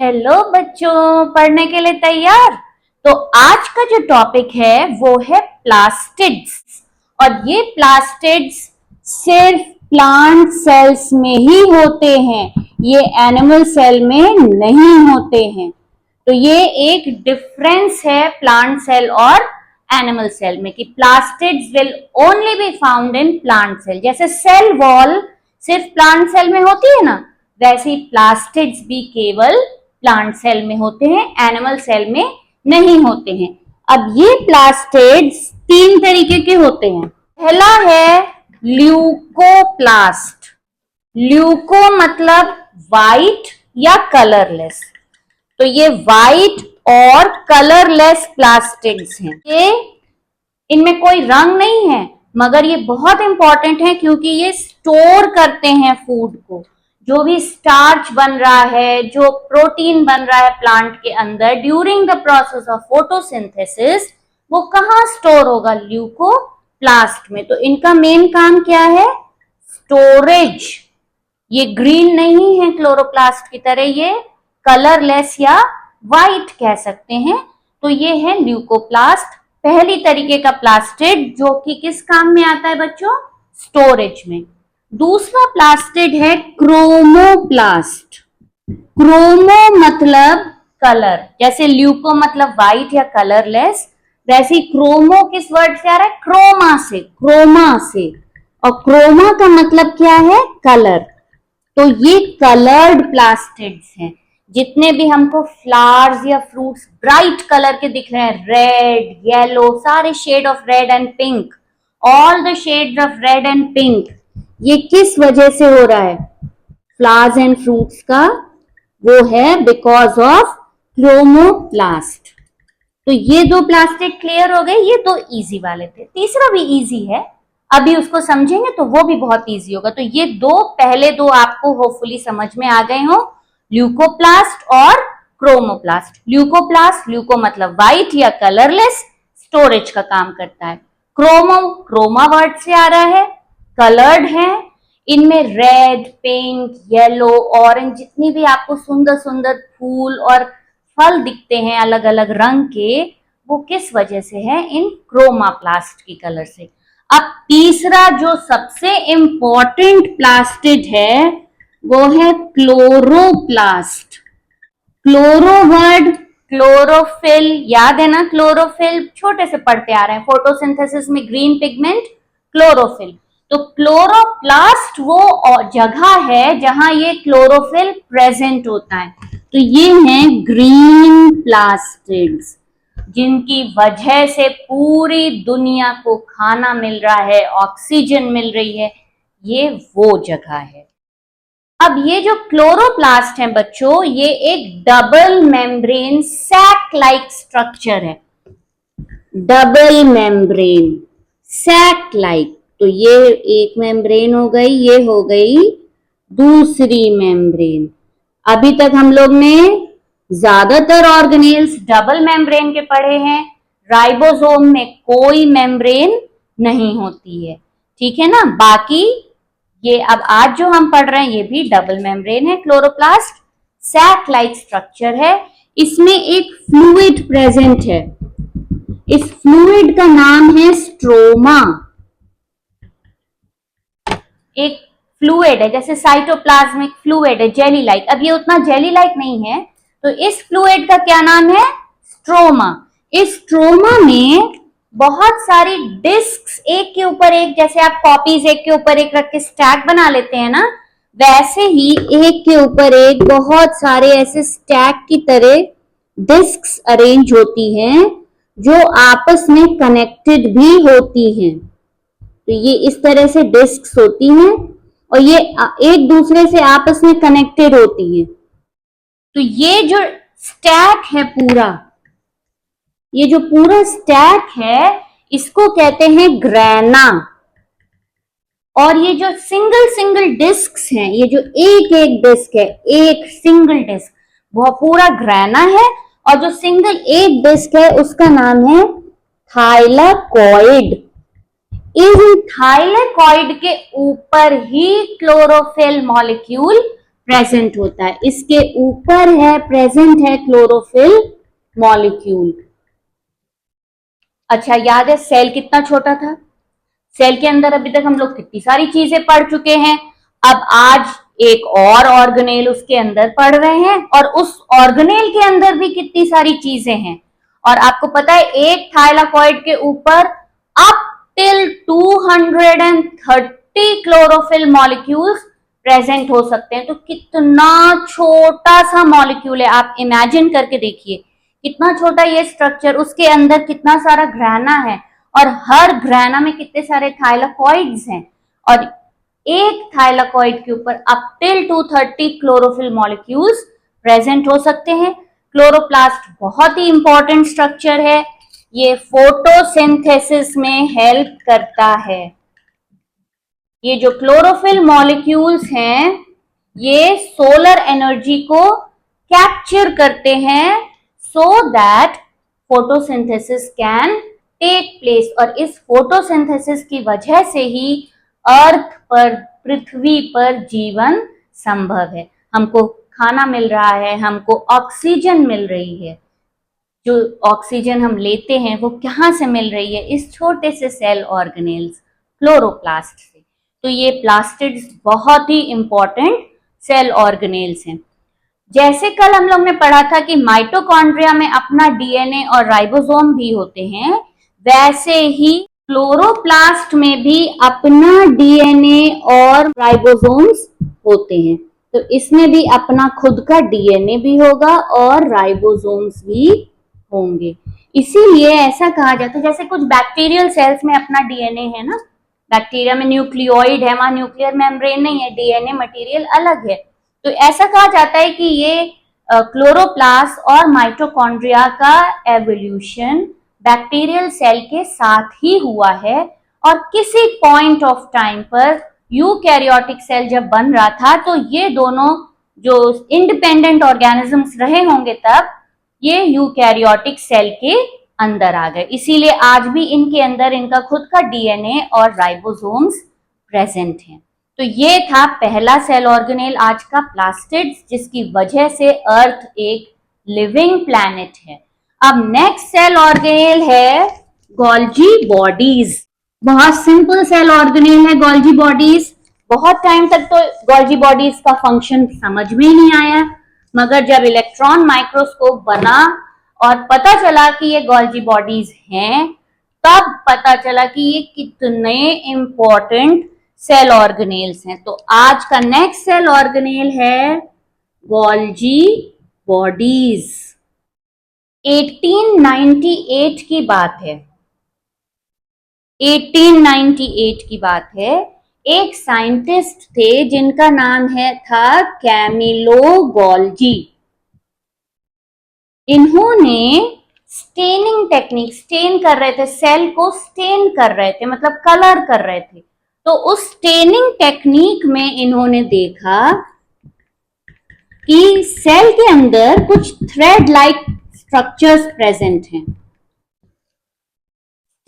Hello बच्चों, पढ़ने के लिए तैयार? तो आज का जो टॉपिक है वो है प्लास्टिड्स। और ये प्लास्टिड्स सिर्फ प्लांट सेल्स में ही होते हैं, ये एनिमल सेल में नहीं होते हैं। तो ये एक डिफरेंस है प्लांट सेल और एनिमल सेल में कि plastids will only be found in plant cell. जैसे सेल वॉल सिर्फ प्लांट सेल में होती है ना, वैसे ही प्लास्टिड्स भी केवल प्लांट सेल में होते हैं, एनिमल सेल में नहीं होते हैं। अब ये प्लास्टिड्स तीन तरीके के होते हैं। पहला है ल्यूकोप्लास्ट। ल्यूको मतलब वाइट या कलरलेस। तो ये वाइट और कलरलेस प्लास्टिड्स हैं। ये इनमें कोई रंग नहीं है, मगर ये बहुत इंपॉर्टेंट है क्योंकि ये स्टोर करते हैं फूड को। जो भी स्टार्च बन रहा है, जो प्रोटीन बन रहा है प्लांट के अंदर during the process of photosynthesis, वो कहाँ स्टोर होगा? ल्यूकोप्लास्ट में। तो इनका मेन काम क्या है? स्टोरेज। ये ग्रीन नहीं है क्लोरोप्लास्ट की तरह, ये कलरलेस या वाइट कह सकते हैं। तो ये है ल्यूकोप्लास्ट, पहली तरीके का प्लास्टिड जो कि किस काम में आता है बच्चों? स्टोरेज में। दूसरा प्लास्टिड है क्रोमोप्लास्ट। क्रोमो मतलब कलर, जैसे ल्यूको मतलब वाइट या कलरलेस, वैसे क्रोमो किस वर्ड से आ रहा है? क्रोमा से, क्रोमा से। और क्रोमा का मतलब क्या है? कलर। तो ये कलर्ड प्लास्टिड्स हैं। जितने भी हमको फ्लावर्स या फ्रूट्स ब्राइट कलर के दिख रहे हैं, रेड, येलो, सारे shade of red and pink, all the shades of red and pink, ये किस वजह से हो रहा है? फ्लावर्स एंड फ्रूट्स का वो है बिकॉज ऑफ क्रोमोप्लास्ट। तो ये दो प्लास्टिक क्लियर हो गए। ये दो इजी वाले थे। तीसरा भी इजी है, अभी उसको समझेंगे तो वो भी बहुत इजी होगा। तो ये दो पहले दो आपको होपफुली समझ में आ गए हो, ल्यूकोप्लास्ट और क्रोमोप्लास्ट। ल्यूकोप्लास्ट, ल्यूको मतलब वाइट या कलरलेस, स्टोरेज का काम करता है। क्रोमो, क्रोमा वर्ड से आ रहा है, कलर्ड है। इनमें रेड, पिंक, येलो, ऑरेंज, जितनी भी आपको सुंदर सुंदर फूल और फल दिखते हैं अलग अलग रंग के, वो किस वजह से है? इन क्रोमाप्लास्ट की कलर से। अब तीसरा जो सबसे इंपॉर्टेंट प्लास्टिड है वो है क्लोरोप्लास्ट। क्लोरो वर्ड क्लोरोफिल, याद है ना? क्लोरोफिल छोटे से पढ़ते आ रहे हैं, फोटोसिंथेसिस में ग्रीन पिगमेंट क्लोरोफिल। तो क्लोरोप्लास्ट वो जगह है जहां ये क्लोरोफिल प्रेजेंट होता है। तो ये हैं ग्रीन प्लास्टिड्स, जिनकी वजह से पूरी दुनिया को खाना मिल रहा है, ऑक्सीजन मिल रही है। ये वो जगह है। अब ये जो क्लोरोप्लास्ट है बच्चों, ये एक double membrane sac like structure है। Double membrane sac like. तो ये एक मेम्ब्रेन हो गई, ये हो गई दूसरी मेम्ब्रेन। अभी तक हम लोग ने ज्यादातर ऑर्गेनेल्स डबल मेम्ब्रेन के पढ़े हैं। राइबोसोम में कोई मेम्ब्रेन नहीं होती है, ठीक है ना? बाकी ये अब आज जो हम पढ़ रहे हैं ये भी डबल मेम्ब्रेन है। क्लोरोप्लास्ट सैक लाइक स्ट्रक्चर है। इसमें एक फ्लूइड प्रेजेंट है। इस फ्लूइड का नाम है स्ट्रोमा। एक फ्लूइड है, जैसे साइटोप्लाज्मिक फ्लूइड है, जेली लाइक। अब ये उतना जेली लाइक नहीं है, तो इस फ्लूइड का क्या नाम है? स्ट्रोमा। इस स्ट्रोमा में बहुत सारी डिस्क्स एक के ऊपर एक, जैसे आप कॉपीज एक के ऊपर एक रख के स्टैक बना लेते हैं ना, वैसे ही एक के ऊपर एक बहुत सारे ऐसे स्टैक की तरह डिस्क्स अरेंज होती हैं जो आपस में कनेक्टेड भी होती हैं। तो ये इस तरह से डिस्क्स होती हैं और ये एक दूसरे से आपस में कनेक्टेड होती हैं। तो ये जो स्टैक है पूरा, ये जो पूरा स्टैक है, इसको कहते हैं ग्रैना। और ये जो सिंगल सिंगल डिस्क्स हैं, ये जो एक एक डिस्क है, एक सिंगल डिस्क, वो पूरा ग्रैना है। और जो सिंगल एक डिस्क है उसका नाम है थाइलाकॉइड। इस थाइलाकॉइड के ऊपर ही क्लोरोफिल मॉलिक्यूल प्रेजेंट होता है। इसके ऊपर है प्रेजेंट है क्लोरोफिल मॉलिक्यूल। अच्छा, याद है सेल कितना छोटा था? सेल के अंदर अभी तक हम लोग कितनी सारी चीजें पढ़ चुके हैं। अब आज एक और ऑर्गेनेल उसके अंदर पढ़ रहे हैं, और उस ऑर्गेनेल के अंदर भी कितनी सारी चीजें हैं। और आपको पता है एक थाइलाकॉइड के ऊपर up till 230 chlorophyll molecules present हो सकते हैं। तो कितना छोटा सा मॉलिक्यूल है, आप इमेजिन करके देखिए कितना छोटा ये स्ट्रक्चर, उसके अंदर कितना सारा ग्रैना है, और हर ग्रैना में कितने सारे थाइलाकॉइड्स हैं, और एक थाइलाकॉइड के ऊपर up till 230 chlorophyll molecules present हो सकते हैं। क्लोरोप्लास्ट बहुत ही इंपॉर्टेंट स्ट्रक्चर है, ये फोटोसिंथेसिस में हेल्प करता है। ये जो क्लोरोफिल मॉलिक्यूल्स हैं ये सोलर एनर्जी को कैप्चर करते हैं so that photosynthesis can take place, और इस फोटोसिंथेसिस की वजह से ही अर्थ पर, पृथ्वी पर जीवन संभव है। हमको खाना मिल रहा है, हमको ऑक्सीजन मिल रही है। जो ऑक्सीजन हम लेते हैं वो कहाँ से मिल रही है? इस छोटे से सेल ऑर्गेनेल्स क्लोरोप्लास्ट से। तो ये प्लास्टिड्स बहुत ही इंपॉर्टेंट सेल ऑर्गेनेल्स हैं। जैसे कल हम लोग ने पढ़ा था कि माइटोकॉन्ड्रिया में अपना डीएनए और राइबोसोम भी होते हैं, वैसे ही क्लोरोप्लास्ट में भी अपना डीएनए और राइबोसोम्स होते हैं। तो इसमें भी अपना खुद का डीएनए भी होगा और राइबोसोम्स भी होंगे। इसीलिए ऐसा कहा जाता है, जैसे कुछ बैक्टीरियल सेल्स में अपना डीएनए है ना, बैक्टीरिया में न्यूक्लियोइड है, वहां न्यूक्लियर मेम्ब्रेन नहीं है, डीएनए मटेरियल अलग है। तो ऐसा कहा जाता है कि ये क्लोरोप्लास्ट और माइटोकॉन्ड्रिया का एवोल्यूशन बैक्टीरियल सेल के साथ ही हुआ है, और किसी पॉइंट ऑफ टाइम पर यूकैरियोटिक सेल जब बन रहा था तो ये दोनों जो इंडिपेंडेंट ऑर्गेनिजम्स रहे होंगे तब ये यूकैरियोटिक सेल के अंदर आ गए। इसीलिए आज भी इनके अंदर इनका खुद का डीएनए और राइबोसोम्स प्रेजेंट हैं। तो ये था पहला सेल ऑर्गेनेल आज का, प्लास्टिड्स, जिसकी वजह से अर्थ एक लिविंग प्लैनेट है। अब नेक्स्ट सेल ऑर्गेनेल है गोल्जी बॉडीज। बहुत सिंपल सेल ऑर्गेनेल है गोल्जी बॉडीज। बहुत टाइम तक तो गोल्जी बॉडीज का फंक्शन समझ में ही नहीं आया, मगर जब इलेक्ट्रॉन माइक्रोस्कोप बना और पता चला कि ये गोल्जी बॉडीज हैं, तब पता चला कि ये कितने इंपॉर्टेंट सेल ऑर्गेनेल्स हैं। तो आज का नेक्स्ट सेल ऑर्गेनेल है गोल्जी बॉडीज। 1898 की बात है, 1898 की बात है। एक साइंटिस्ट थे जिनका नाम था कैमिलो गोल्जी। इन्होंने स्टेनिंग टेक्निक, स्टेन कर रहे थे, सेल को स्टेन कर रहे थे, मतलब कलर कर रहे थे। तो उस स्टेनिंग टेक्निक में इन्होंने देखा कि सेल के अंदर कुछ थ्रेड लाइक स्ट्रक्चर्स प्रेजेंट हैं।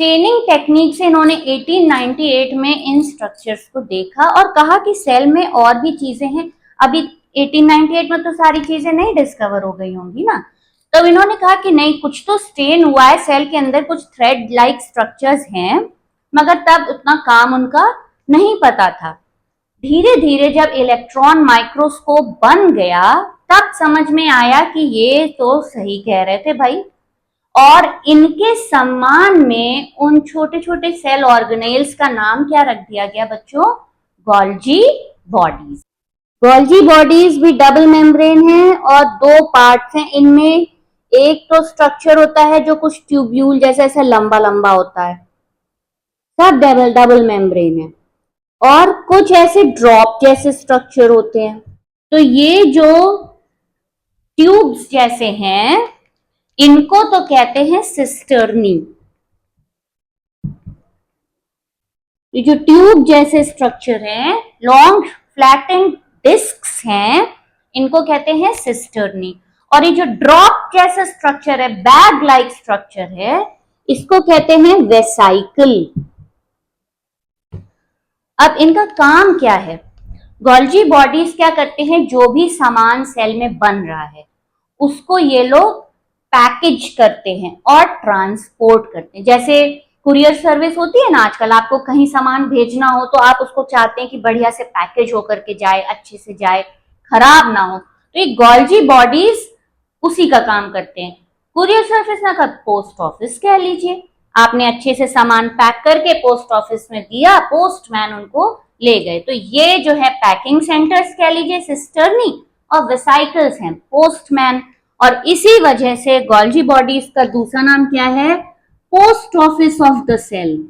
स्टेनिंग टेक्निक से इन्होंने 1898 में इन स्ट्रक्चर्स को देखा और कहा कि सेल में और भी चीजें हैं। अभी 1898 में तो सारी चीजें नहीं डिस्कवर हो गई होंगी ना, तब तो इन्होंने कहा कि नहीं, कुछ तो स्टेन हुआ है, सेल के अंदर कुछ थ्रेड लाइक स्ट्रक्चर्स हैं, मगर तब उतना काम उनका नहीं पता था। धीरे धीरे जब इलेक्ट्रॉन माइक्रोस्कोप बन गया तब समझ में आया कि ये तो सही कह रहे थे भाई, और इनके सम्मान में उन छोटे छोटे सेल ऑर्गेनेल्स का नाम क्या रख दिया गया बच्चों? Golgi bodies. गोल्जी बॉडीज भी डबल मेम्ब्रेन है और दो पार्ट्स हैं इनमें। एक तो स्ट्रक्चर होता है जो कुछ ट्यूब्यूल जैसे ऐसा लंबा लंबा होता है, सब डबल मेम्ब्रेन है, और कुछ ऐसे ड्रॉप जैसे स्ट्रक्चर होते हैं। तो ये जो ट्यूब्स जैसे हैं इनको तो कहते हैं सिस्टर्नी। ये जो ट्यूब जैसे स्ट्रक्चर है, लॉन्ग फ्लैटेंड डिस्क्स हैं, इनको कहते हैं सिस्टर्नी। और ये जो ड्रॉप जैसा स्ट्रक्चर है, बैग लाइक स्ट्रक्चर है, इसको कहते हैं वेसाइकल। अब इनका काम क्या है? गोल्जी बॉडीज क्या करते हैं, जो भी सामान सेल में बन रहा है उसको ये लोग पैकेज करते हैं और ट्रांसपोर्ट करते हैं। जैसे कुरियर सर्विस होती है ना आजकल, आपको कहीं सामान भेजना हो तो आप उसको चाहते हैं कि बढ़िया से पैकेज होकर के जाए, अच्छे से जाए, खराब ना हो। तो ये गोल्जी बॉडीज उसी का काम करते हैं। कुरियर सर्विस ना कर, पोस्ट ऑफिस कह लीजिए, आपने अच्छे से सामान पैक करके पोस्ट ऑफिस में दिया, पोस्टमैन उनको ले गए। तो ये जो है पैकिंग सेंटर्स कह लीजिए, सिस्टर्नी, और वेसाइकल्स हैं पोस्टमैन। और इसी वजह से गोल्जी बॉडीज का दूसरा नाम क्या है, post office of the cell.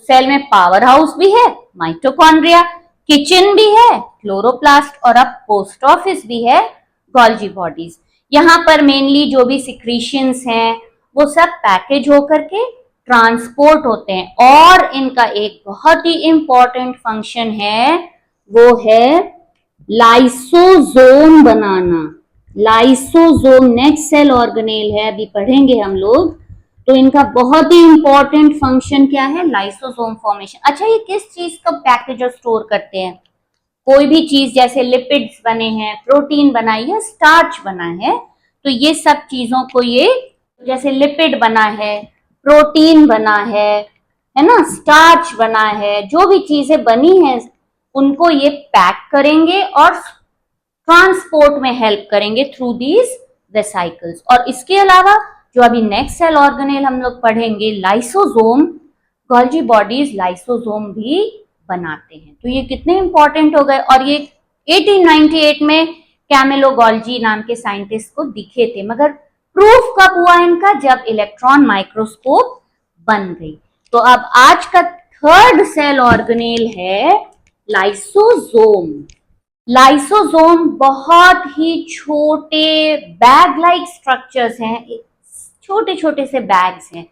Cell में पावर हाउस भी है, माइटोकॉन्ड्रिया, किचन भी है, क्लोरोप्लास्ट, और अब पोस्ट ऑफिस भी है गोल्जी बॉडीज। यहाँ पर मेनली जो भी सिक्रीशंस हैं वो सब पैकेज होकर के ट्रांसपोर्ट होते हैं। और इनका एक बहुत ही इंपॉर्टेंट फंक्शन है, वो है लाइसोसोम बनाना। लाइसोसोम नेक्स्ट सेल ऑर्गेनेल है, अभी पढ़ेंगे हम लोग। तो इनका बहुत ही इंपॉर्टेंट फंक्शन क्या है, लाइसोसोम फॉर्मेशन। अच्छा, ये किस चीज का पैकेज और स्टोर करते हैं, कोई भी चीज जैसे लिपिड्स बने हैं, प्रोटीन बना है, स्टार्च बना है, तो ये सब चीजों को ये, जैसे लिपिड बना है, प्रोटीन बना है ना, स्टार्च बना है, जो भी चीजें बनी हैं उनको ये पैक करेंगे और ट्रांसपोर्ट में हेल्प करेंगे थ्रू दीज वेसाइकल्स। और इसके अलावा जो अभी नेक्स्ट सेल ऑर्गेनेल हम लोग पढ़ेंगे, लाइसोसोम, गोल्जी बॉडीज लाइसोसोम भी बनाते हैं। तो ये कितने इंपॉर्टेंट हो गए। और ये 1898 में कैमिलो गोल्जी नाम के साइंटिस्ट को दिखे थे, मगर प्रूफ कब हुआ इनका, जब इलेक्ट्रॉन माइक्रोस्कोप बन गई। तो अब आज का थर्ड सेल ऑर्गेनेल है लाइसोसोम। लाइसोसोम बहुत ही छोटे बैग लाइक स्ट्रक्चर्स हैं, छोटे छोटे से बैग्स हैं,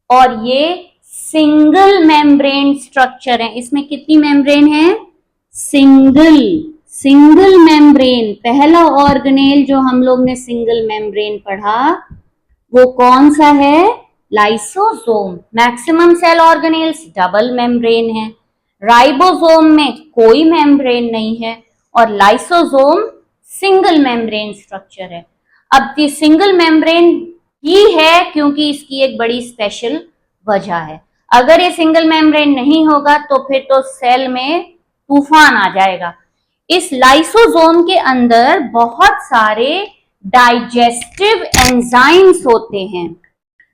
और ये सिंगल मेम्ब्रेन स्ट्रक्चर है। इसमें कितनी मेम्ब्रेन है, सिंगल मेम्ब्रेन। पहला ऑर्गेनेल जो हम लोग ने सिंगल मेम्ब्रेन पढ़ा वो कौन सा है, lysosome. Maximum cell organelles double membrane है, राइबोसोम में कोई मेम्ब्रेन नहीं है, और लाइसोसोम सिंगल मेम्ब्रेन स्ट्रक्चर है। अब ये सिंगल मेम्ब्रेन ही है क्योंकि इसकी एक बड़ी स्पेशल वजह है। अगर ये सिंगल मेम्ब्रेन नहीं होगा तो फिर तो सेल में तूफान आ जाएगा। इस लाइसोसोम के अंदर बहुत सारे डाइजेस्टिव एंजाइम्स होते हैं।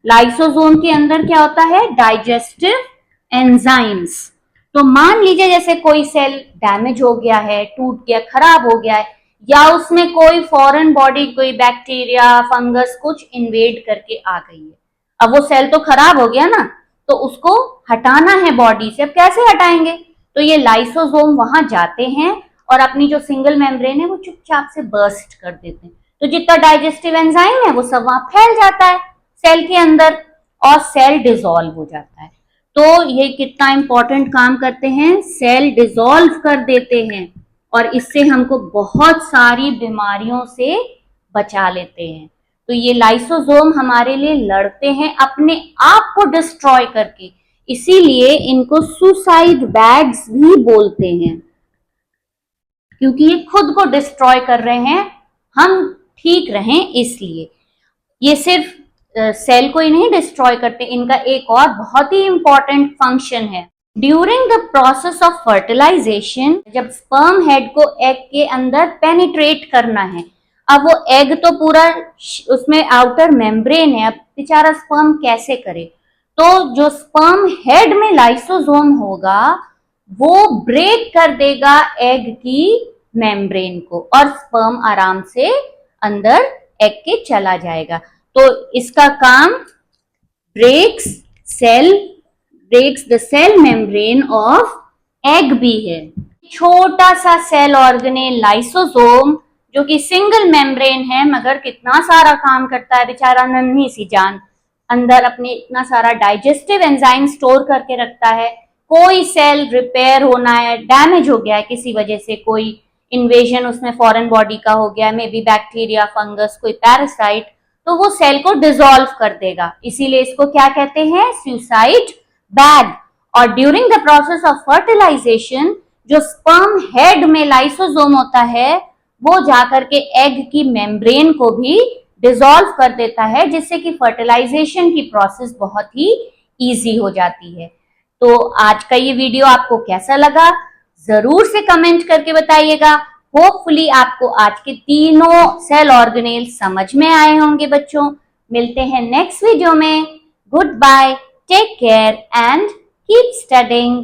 लाइसोसोम के अंदर क्या होता है, डाइजेस्टिव एंजाइम्स। तो मान लीजिए जैसे कोई सेल डैमेज हो गया है, टूट गया, खराब हो गया है, या उसमें कोई फॉरेन बॉडी, कोई बैक्टीरिया, फंगस कुछ इन्वेड करके आ गई है। अब वो सेल तो खराब हो गया ना, तो उसको हटाना है बॉडी से। अब कैसे हटाएंगे, तो ये लाइसोसोम वहां जाते हैं और अपनी जो सिंगल मेम्ब्रेन है वो चुपचाप से बर्स्ट कर देते हैं। तो जितना डाइजेस्टिव एंजाइम है वो सब वहां फैल जाता है सेल के अंदर और सेल डिसॉल्व हो जाता है। तो ये कितना इंपॉर्टेंट काम करते हैं, सेल डिसॉल्व कर देते हैं और इससे हमको बहुत सारी बीमारियों से बचा लेते हैं। तो ये लाइसोसोम हमारे लिए लड़ते हैं अपने आप को डिस्ट्रॉय करके, इसीलिए इनको सुसाइड बैग्स भी बोलते हैं, क्योंकि ये खुद को डिस्ट्रॉय कर रहे हैं, हम ठीक रहें इसलिए। ये सिर्फ सेल को ही नहीं डिस्ट्रॉय करते, इनका एक और बहुत ही इंपॉर्टेंट फंक्शन है। During the process of fertilization, जब स्पर्म हेड को एग के अंदर पेनिट्रेट करना है, अब वो एग तो पूरा उसमें आउटर मेम्ब्रेन है, अब बेचारा स्पर्म कैसे करे, तो जो स्पर्म हेड में लाइसोसोम होगा वो ब्रेक कर देगा एग की मेम्ब्रेन को और स्पर्म आराम से अंदर एग के चला जाएगा। तो इसका काम breaks the cell membrane of egg भी है। छोटा सा सेल ऑर्गेनेल लाइसोसोम जो कि सिंगल मेम्ब्रेन है, मगर कितना सारा काम करता है बेचारा, नन्ही सी जान, अंदर अपने इतना सारा डाइजेस्टिव एंजाइम स्टोर करके रखता है। कोई सेल रिपेयर होना है, डैमेज हो गया है किसी वजह से, कोई इन्वेजन उसमें फॉरेन बॉडी का हो गया, मे बी बैक्टीरिया, फंगस, कोई पैरासाइट, तो वो सेल को डिसॉल्व कर देगा। इसीलिए इसको क्या कहते हैं, सुसाइड बैग। और during the process of fertilization, जो स्पर्म हेड में लाइसोसोम होता है वो जाकर के एग की मेम्ब्रेन को भी डिसॉल्व कर देता है, जिससे कि फर्टिलाइजेशन की प्रोसेस बहुत ही इजी हो जाती है। तो आज का ये वीडियो आपको कैसा लगा जरूर से कमेंट करके बताइएगा। होपफुली आपको आज के तीनों सेल ऑर्गेनेल समझ में आए होंगे बच्चों। मिलते हैं नेक्स्ट वीडियो में। Goodbye, take care and keep studying.